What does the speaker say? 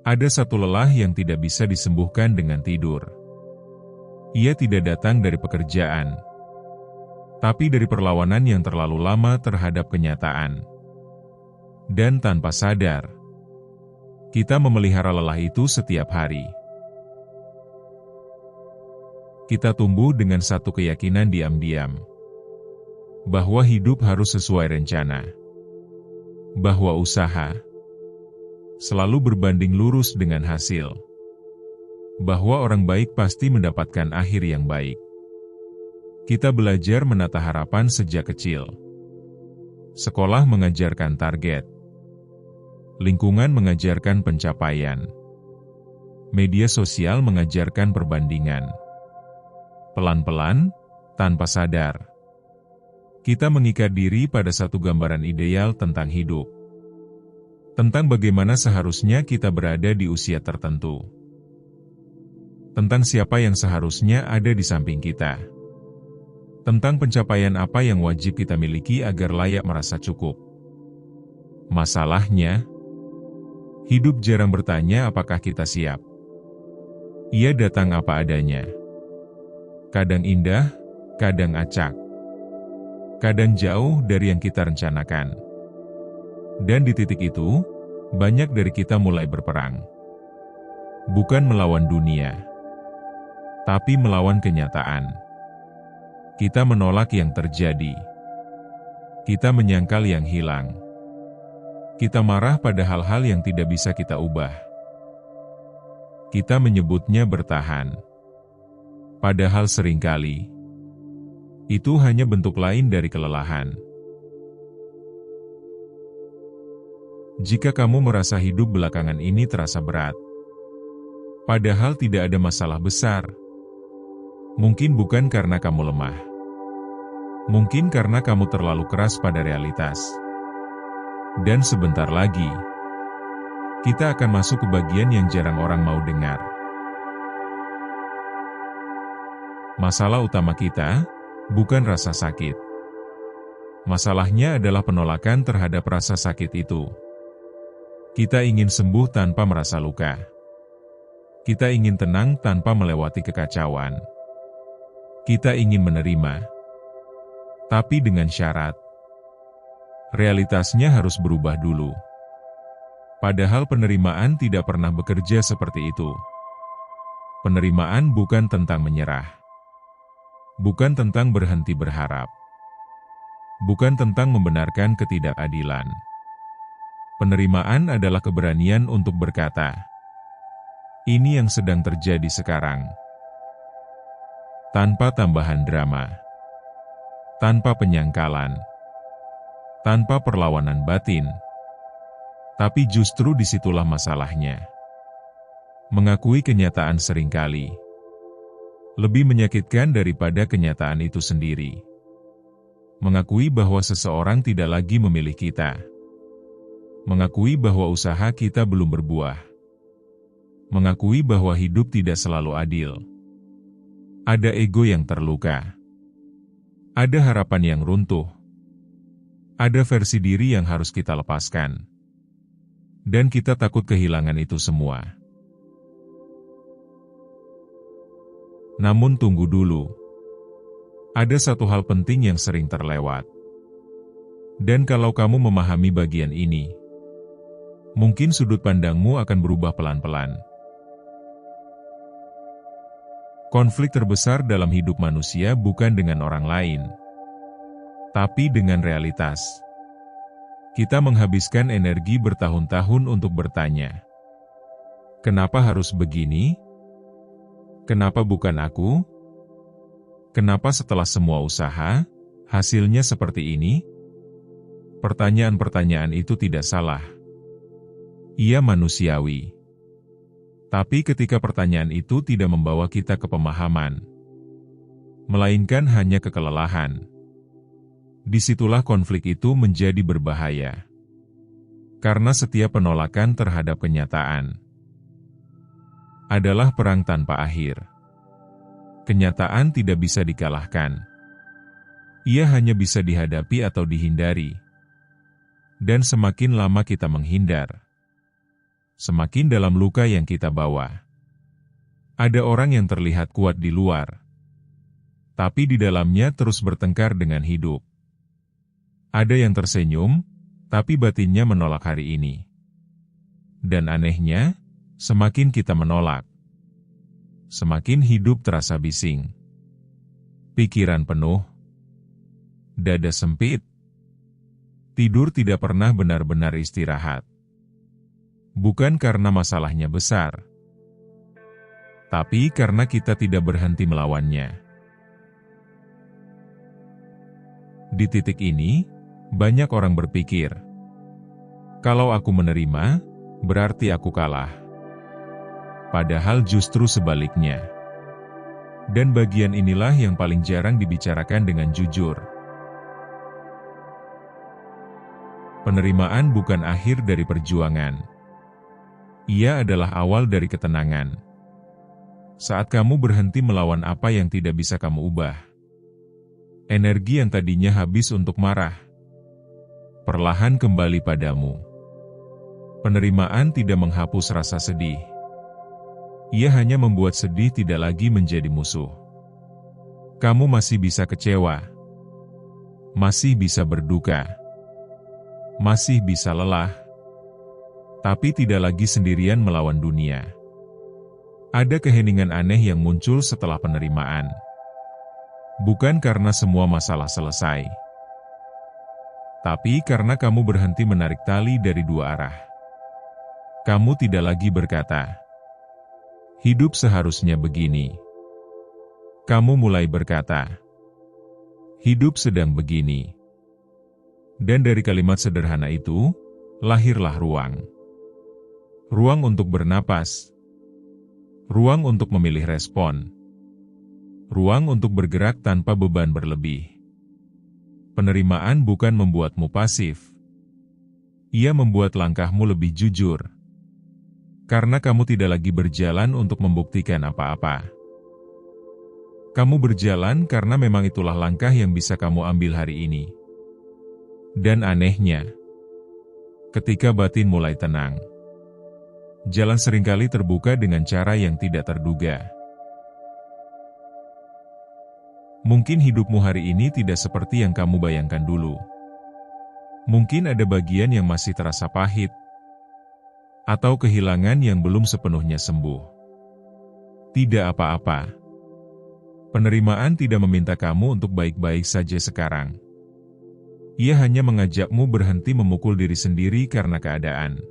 Ada satu lelah yang tidak bisa disembuhkan dengan tidur. Ia tidak datang dari pekerjaan, tapi dari perlawanan yang terlalu lama terhadap kenyataan. Dan tanpa sadar, kita memelihara lelah itu setiap hari. Kita tumbuh dengan satu keyakinan diam-diam, bahwa hidup harus sesuai rencana, bahwa usaha selalu berbanding lurus dengan hasil, bahwa orang baik pasti mendapatkan akhir yang baik. Kita belajar menata harapan sejak kecil. Sekolah mengajarkan target, lingkungan mengajarkan pencapaian, media sosial mengajarkan perbandingan. Pelan-pelan, tanpa sadar, kita mengikat diri pada satu gambaran ideal tentang hidup, tentang bagaimana seharusnya kita berada di usia tertentu, tentang siapa yang seharusnya ada di samping kita, tentang pencapaian apa yang wajib kita miliki agar layak merasa cukup. Masalahnya, hidup jarang bertanya apakah kita siap. Ia datang apa adanya. Kadang indah, kadang acak. Kadang jauh dari yang kita rencanakan. Dan di titik itu, banyak dari kita mulai berperang. Bukan melawan dunia, tapi melawan kenyataan. Kita menolak yang terjadi. Kita menyangkal yang hilang. Kita marah pada hal-hal yang tidak bisa kita ubah. Kita menyebutnya bertahan. Padahal seringkali, itu hanya bentuk lain dari kelelahan. Jika kamu merasa hidup belakangan ini terasa berat, padahal tidak ada masalah besar, mungkin bukan karena kamu lemah. Mungkin karena kamu terlalu keras pada realitas. Dan sebentar lagi, kita akan masuk ke bagian yang jarang orang mau dengar. Masalah utama kita bukan rasa sakit. Masalahnya adalah penolakan terhadap rasa sakit itu. Kita ingin sembuh tanpa merasa luka. Kita ingin tenang tanpa melewati kekacauan. Kita ingin menerima, tapi dengan syarat. Realitasnya harus berubah dulu. Padahal penerimaan tidak pernah bekerja seperti itu. Penerimaan bukan tentang menyerah. Bukan tentang berhenti berharap. Bukan tentang membenarkan ketidakadilan. Penerimaan adalah keberanian untuk berkata, ini yang sedang terjadi sekarang. Tanpa tambahan drama. Tanpa penyangkalan. Tanpa perlawanan batin. Tapi justru disitulah masalahnya. Mengakui kenyataan seringkali lebih menyakitkan daripada kenyataan itu sendiri. Mengakui bahwa seseorang tidak lagi memilih kita. Mengakui bahwa usaha kita belum berbuah. Mengakui bahwa hidup tidak selalu adil. Ada ego yang terluka. Ada harapan yang runtuh. Ada versi diri yang harus kita lepaskan. Dan kita takut kehilangan itu semua. Namun tunggu dulu. Ada satu hal penting yang sering terlewat. Dan kalau kamu memahami bagian ini, mungkin sudut pandangmu akan berubah pelan-pelan. Konflik terbesar dalam hidup manusia bukan dengan orang lain, tapi dengan realitas. Kita menghabiskan energi bertahun-tahun untuk bertanya, kenapa harus begini? Kenapa bukan aku? Kenapa setelah semua usaha, hasilnya seperti ini? Pertanyaan-pertanyaan itu tidak salah. Ia manusiawi. Tapi ketika pertanyaan itu tidak membawa kita ke pemahaman, melainkan hanya ke kelelahan, disitulah konflik itu menjadi berbahaya. Karena setiap penolakan terhadap kenyataan adalah perang tanpa akhir. Kenyataan tidak bisa dikalahkan. Ia hanya bisa dihadapi atau dihindari. Dan semakin lama kita menghindar, semakin dalam luka yang kita bawa. Ada orang yang terlihat kuat di luar, tapi di dalamnya terus bertengkar dengan hidup. Ada yang tersenyum, tapi batinnya menolak hari ini. Dan anehnya, semakin kita menolak, semakin hidup terasa bising. Pikiran penuh, dada sempit, tidur tidak pernah benar-benar istirahat. Bukan karena masalahnya besar, tapi karena kita tidak berhenti melawannya. Di titik ini, banyak orang berpikir, kalau aku menerima, berarti aku kalah. Padahal justru sebaliknya. Dan bagian inilah yang paling jarang dibicarakan dengan jujur. Penerimaan bukan akhir dari perjuangan. Ia adalah awal dari ketenangan. Saat kamu berhenti melawan apa yang tidak bisa kamu ubah, energi yang tadinya habis untuk marah, perlahan kembali padamu. Penerimaan tidak menghapus rasa sedih. Ia hanya membuat sedih tidak lagi menjadi musuh. Kamu masih bisa kecewa, masih bisa berduka, masih bisa lelah, tapi tidak lagi sendirian melawan dunia. Ada keheningan aneh yang muncul setelah penerimaan. Bukan karena semua masalah selesai, tapi karena kamu berhenti menarik tali dari dua arah. Kamu tidak lagi berkata, hidup seharusnya begini. Kamu mulai berkata, hidup sedang begini. Dan dari kalimat sederhana itu, lahirlah ruang. Ruang untuk bernapas. Ruang untuk memilih respon. Ruang untuk bergerak tanpa beban berlebih. Penerimaan bukan membuatmu pasif. Ia membuat langkahmu lebih jujur. Karena kamu tidak lagi berjalan untuk membuktikan apa-apa. Kamu berjalan karena memang itulah langkah yang bisa kamu ambil hari ini. Dan anehnya, ketika batin mulai tenang, jalan seringkali terbuka dengan cara yang tidak terduga. Mungkin hidupmu hari ini tidak seperti yang kamu bayangkan dulu. Mungkin ada bagian yang masih terasa pahit, atau kehilangan yang belum sepenuhnya sembuh. Tidak apa-apa. Penerimaan tidak meminta kamu untuk baik-baik saja sekarang. Ia hanya mengajakmu berhenti memukul diri sendiri karena keadaan.